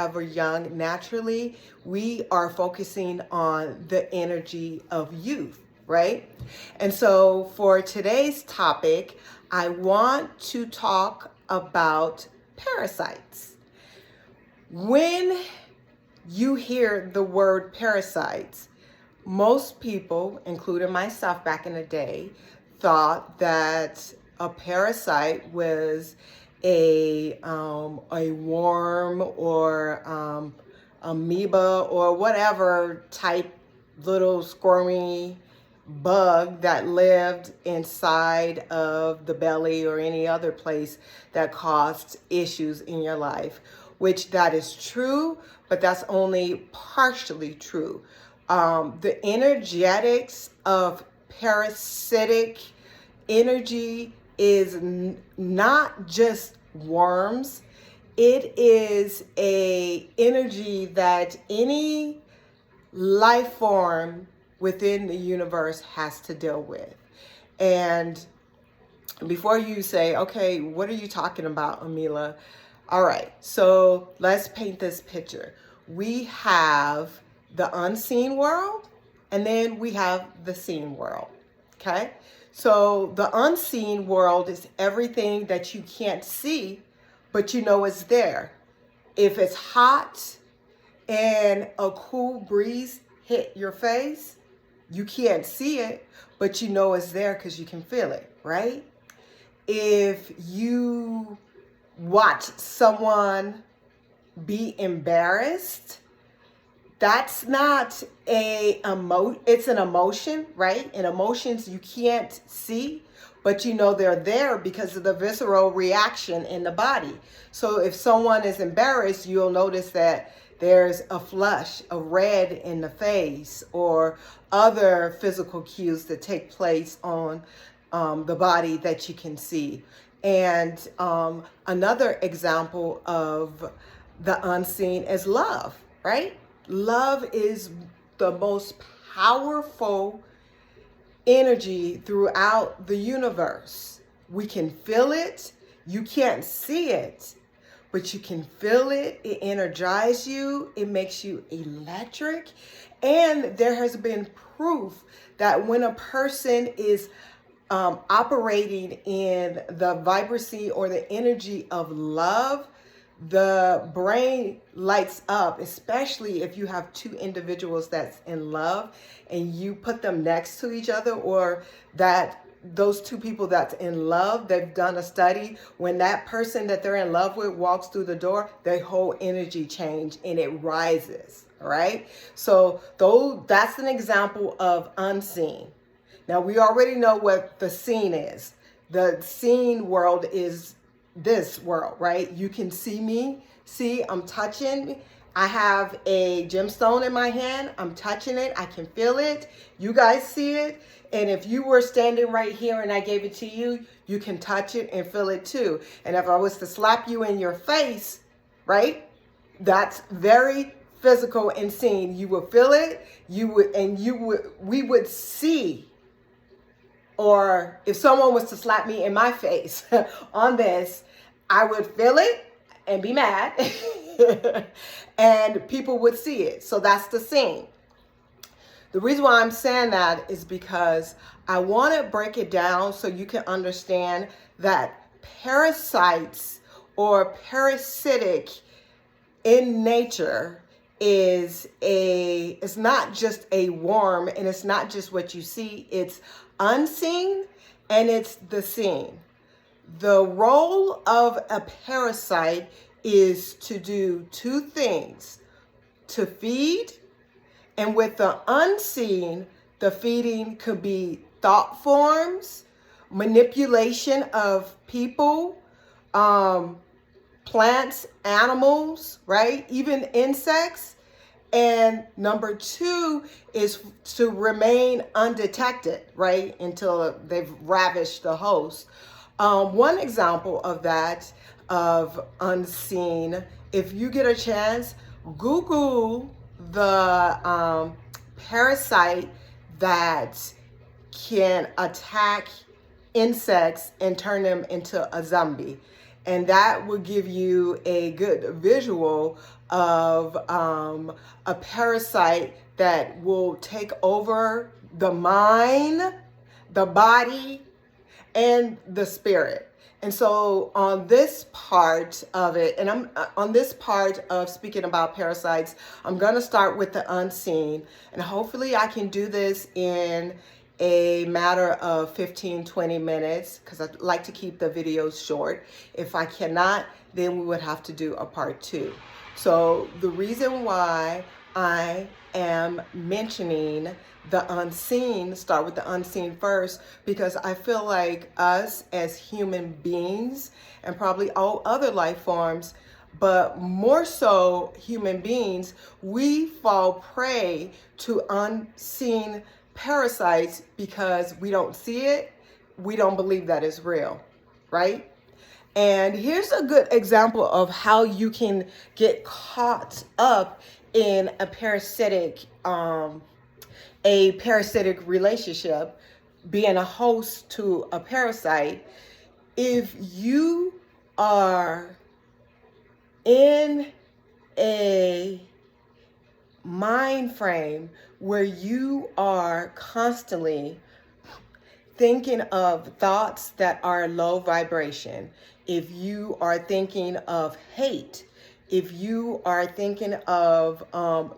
Ever young, naturally, we are focusing on the energy of youth, right? And so for today's topic, I want to talk about parasites. When you hear the word parasites, most people, including myself back in the day, thought that a parasite was a worm or amoeba or whatever type little squirmy bug that lived inside of the belly or any other place that caused issues in your life, which that is true, but that's only partially true. The energetics of parasitic energy is not just worms. It is a energy that any life form within the universe has to deal with. And before you say, okay, what are you talking about, Amila? All right, so let's paint this picture. We have the unseen world, and then we have the seen world, okay? So the unseen world is everything that you can't see, but you know it's there. If it's hot and a cool breeze hit your face, you can't see it, but you know it's there because you can feel it, right? If you watch someone be embarrassed, that's not it's an emotion, right? And emotions you can't see, but you know they're there because of the visceral reaction in the body. So if someone is embarrassed, you'll notice that there's a flush, a red in the face, or other physical cues that take place on the body that you can see. And another example of the unseen is love, right? Love is the most powerful energy throughout the universe. We can feel it. You can't see it, but you can feel it. It energizes you. It makes you electric. And there has been proof that when a person is operating in the vibrancy or the energy of love, the brain lights up, especially if you have two individuals that's in love and you put them next to each other, or that those two people that's in love, they've done a study. When that person that they're in love with walks through the door, their whole energy change and it rises, right? So that's an example of unseen. Now we already know what the seen is. The seen world is this world, right? You can see me. See, I'm touching. I have a gemstone in my hand. I'm touching it. I can feel it. You guys see it. And if you were standing right here and I gave it to you, you can touch it and feel it too. And if I was to slap you in your face, right? That's very physical and seen. You would feel it. We would see. Or if someone was to slap me in my face on this, I would feel it and be mad and people would see it. So that's the scene. The reason why I'm saying that is because I want to break it down so you can understand that parasites or parasitic in nature is it's not just a worm, and it's not just what you see. It's unseen and it's the seen. The role of a parasite is to do two things: to feed, and with the unseen, the feeding could be thought forms, manipulation of people, plants, animals, right? Even insects. And number two is to remain undetected, right? Until they've ravished the host. One example of that, of unseen, if you get a chance, Google the parasite that can attack insects and turn them into a zombie. And that will give you a good visual of a parasite that will take over the mind, the body, and the spirit. And so on this part of it, and I'm on this part of speaking about parasites, I'm going to start with the unseen, and hopefully I can do this in a matter of 15-20 minutes, because I like to keep the videos short. If I cannot, then we would have to do a part 2. So the reason why I am mentioning the unseen, start with the unseen first, because I feel like us as human beings, and probably all other life forms, but more so human beings, we fall prey to unseen parasites because we don't see it, we don't believe that it's real, right? And here's a good example of how you can get caught up in a parasitic relationship, being a host to a parasite. If you are in a mind frame where you are constantly thinking of thoughts that are low vibration, if you are thinking of hate, if you are thinking of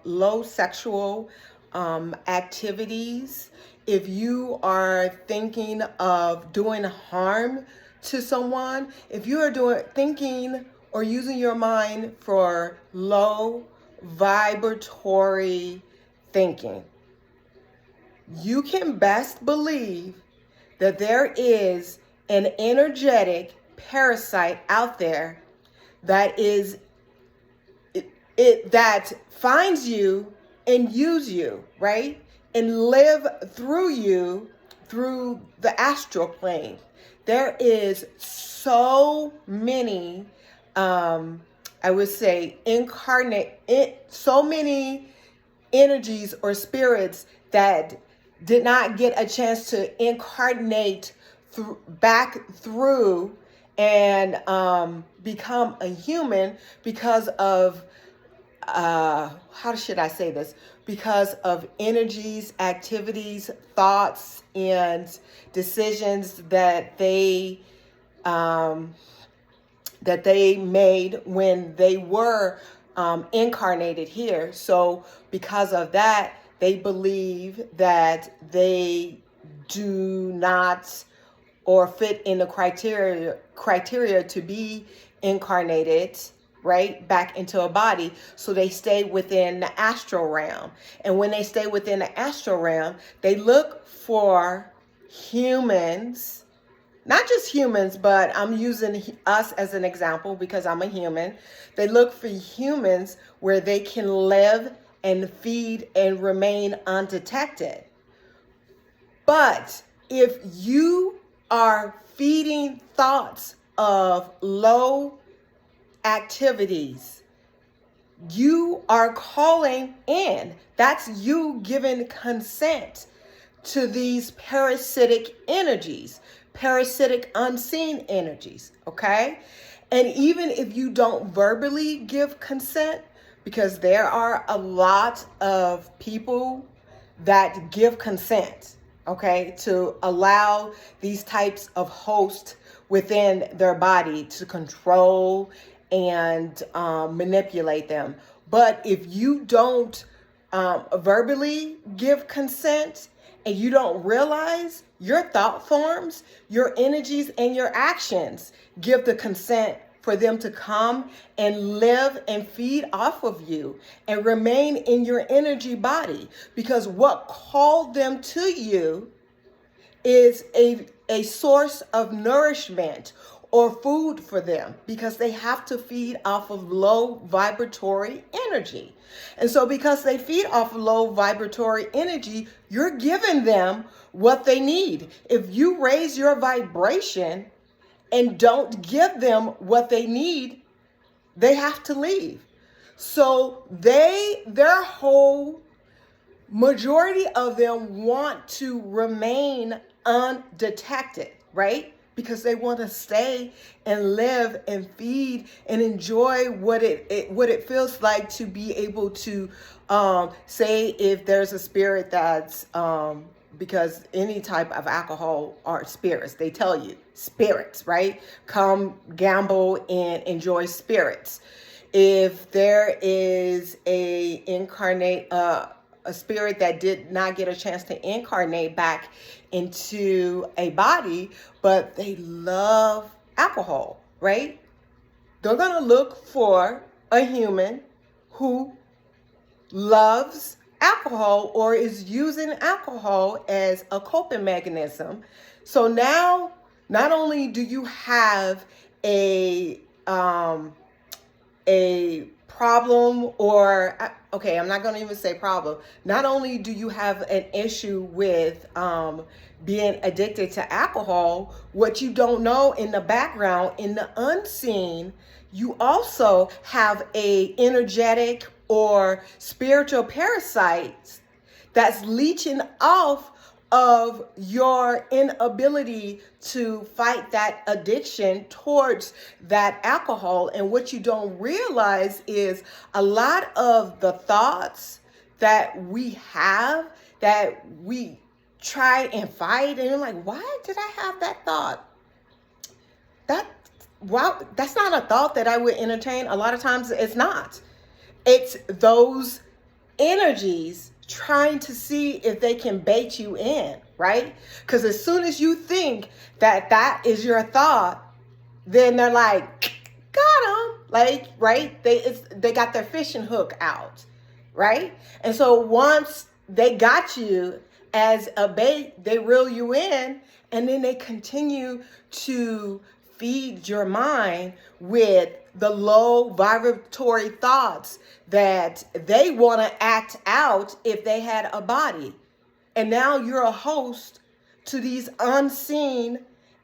low sexual activities, if you are thinking of doing harm to someone, if you are thinking or using your mind for low vibratory thinking, you can best believe that there is an energetic parasite out there that is that finds you and use you, right? And live through you through the astral plane. There is so many, I would say, so many energies or spirits that did not get a chance to incarnate back through and become a human because of how should I say this? Because of energies, activities, thoughts, and decisions that they made when they were incarnated here. So because of that, they believe that they do not or fit in the criteria to be incarnated, right, back into a body. So they stay within the astral realm. And when they stay within the astral realm, they look for humans, not just humans, but I'm using us as an example because I'm a human. They look for humans where they can live and feed and remain undetected. But if you are feeding thoughts of low activities, you are calling in. That's you giving consent to these parasitic energies, parasitic unseen energies, okay? And even if you don't verbally give consent, because there are a lot of people that give consent, okay, to allow these types of hosts within their body to control and manipulate them. But if you don't verbally give consent and you don't realize, your thought forms, your energies, and your actions give the consent for them to come and live and feed off of you and remain in your energy body. Because what called them to you is a source of nourishment or food for them, because they have to feed off of low vibratory energy. And so because they feed off of low vibratory energy, you're giving them what they need. If you raise your vibration and don't give them what they need, they have to leave. So their whole majority of them want to remain undetected, right? because they want to stay and live and feed and enjoy what it feels like to be able to say if there's a spirit that's because any type of alcohol are spirits. They tell you spirits, right? Come gamble and enjoy spirits. If there is a spirit that did not get a chance to incarnate back into a body, but they love alcohol, right? They're going to look for a human who loves alcohol or is using alcohol as a coping mechanism. So now, not only do you have a problem, or okay, I'm not going to even say problem. Not only do you have an issue with being addicted to alcohol, what you don't know in the background, in the unseen, you also have a energetic or spiritual parasite that's leeching off of your inability to fight that addiction towards that alcohol. And what you don't realize is a lot of the thoughts that we have that we try and fight, and you're like, why did I have that thought? That's not a thought that I would entertain. A lot of times it's not. It's those energies trying to see if they can bait you in, right? Because as soon as you think that that is your thought, then they're like, got them, like, right? They got their fishing hook out, right? And so once they got you as a bait, they reel you in, and then they continue to feed your mind with the low vibratory thoughts that they want to act out if they had a body. And now you're a host to these unseen,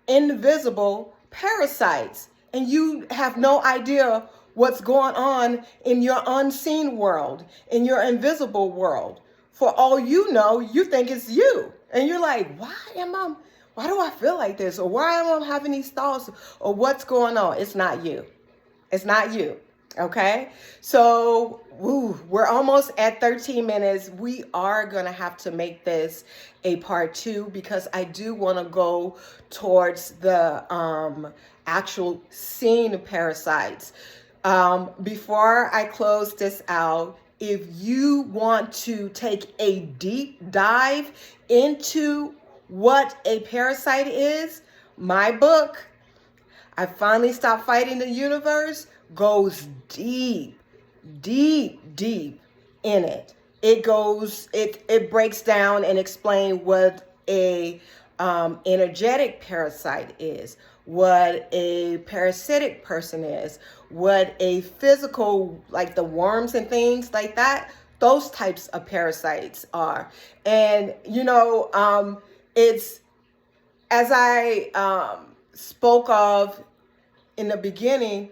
invisible parasites. And you have no idea what's going on in your unseen world, in your invisible world. For all you know, you think it's you. And you're like, why do I feel like this? Or why am I having these thoughts? Or what's going on? It's not you. It's not you. Okay? So, we're almost at 13 minutes. We are going to have to make this a part 2 because I do want to go towards the actual scene parasites. Before I close this out, if you want to take a deep dive into what a parasite is, my book, I Finally Stopped Fighting the Universe, goes deep in it. It breaks down and explains what a energetic parasite is, what a parasitic person is, what a physical, like the worms and things like that, those types of parasites are. And, it's, as I spoke of in the beginning,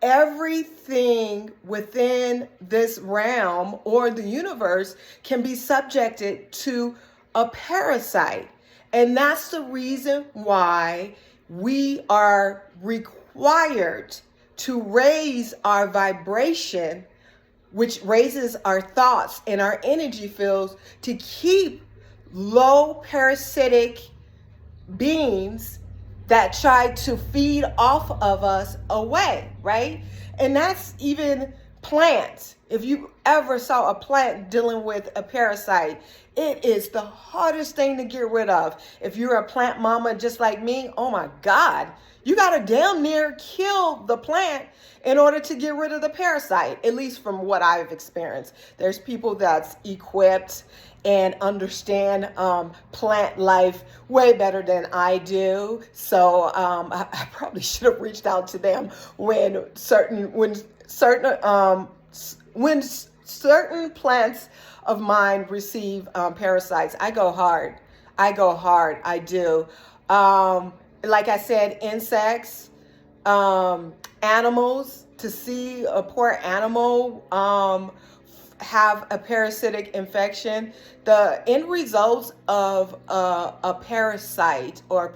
everything within this realm or the universe can be subjected to a parasite. And that's the reason why we are required to raise our vibration, which raises our thoughts and our energy fields to keep low parasitic beings that try to feed off of us away, right? And that's even plants. If you ever saw a plant dealing with a parasite, it is the hardest thing to get rid of. If you're a plant mama just like me, oh my God, you gotta damn near kill the plant in order to get rid of the parasite, at least from what I've experienced. There's people that's equipped and understand plant life way better than I do. So I probably should have reached out to them when certain plants of mine receive parasites. I go hard. I do. Like I said, insects, animals. To see a poor animal have a parasitic infection, the end results of a parasite or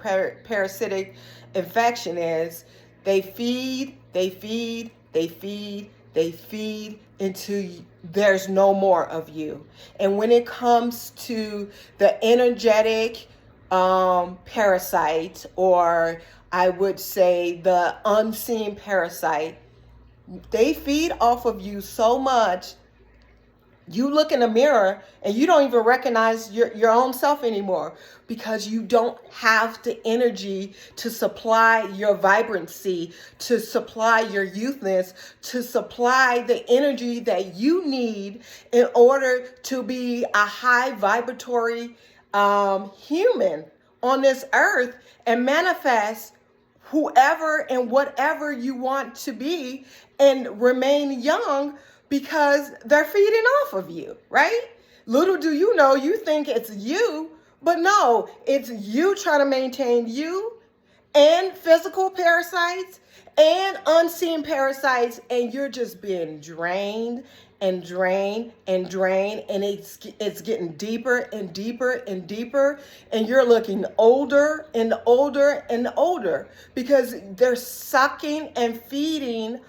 parasitic infection is they feed, they feed, they feed, they feed until there's no more of you. And when it comes to the energetic parasite, or I would say the unseen parasite, they feed off of you so much. You look in the mirror and you don't even recognize your own self anymore, because you don't have the energy to supply your vibrancy, to supply your youthness, to supply the energy that you need in order to be a high vibratory human on this earth and manifest whoever and whatever you want to be and remain young, because they're feeding off of you, right? Little do you know, you think it's you, but no, it's you trying to maintain you, and physical parasites and unseen parasites, and you're just being drained and drained and drained, and it's getting deeper and deeper and deeper, and you're looking older and older and older, because they're sucking and feeding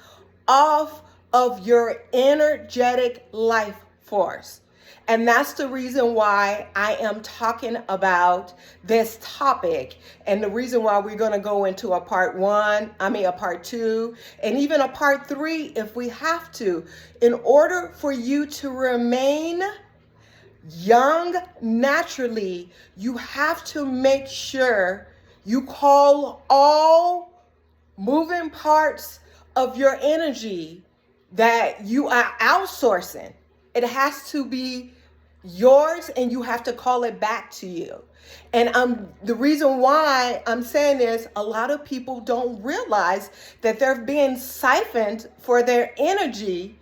off of your energetic life force. And that's the reason why I am talking about this topic, and the reason why we're going to go into a part 2, and even a part 3 if we have to, in order for you to remain young naturally. You have to make sure you call all moving parts of your energy that you are outsourcing. It has to be yours, and you have to call it back to you. And the reason why I'm saying this, a lot of people don't realize that they're being siphoned for their energy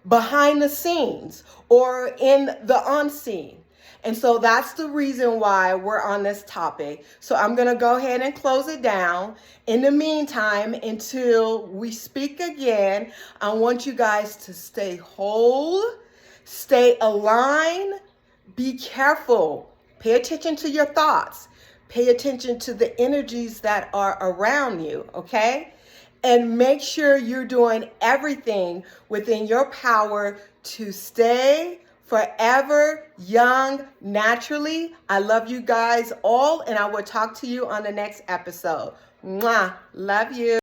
behind the scenes or in the unseen. And so that's the reason why we're on this topic. So I'm going to go ahead and close it down. In the meantime, until we speak again, I want you guys to stay whole, stay aligned, be careful, pay attention to your thoughts, pay attention to the energies that are around you, okay? And make sure you're doing everything within your power to stay forever young naturally. I love you guys all, and I will talk to you on the next episode. Mwah. Love you.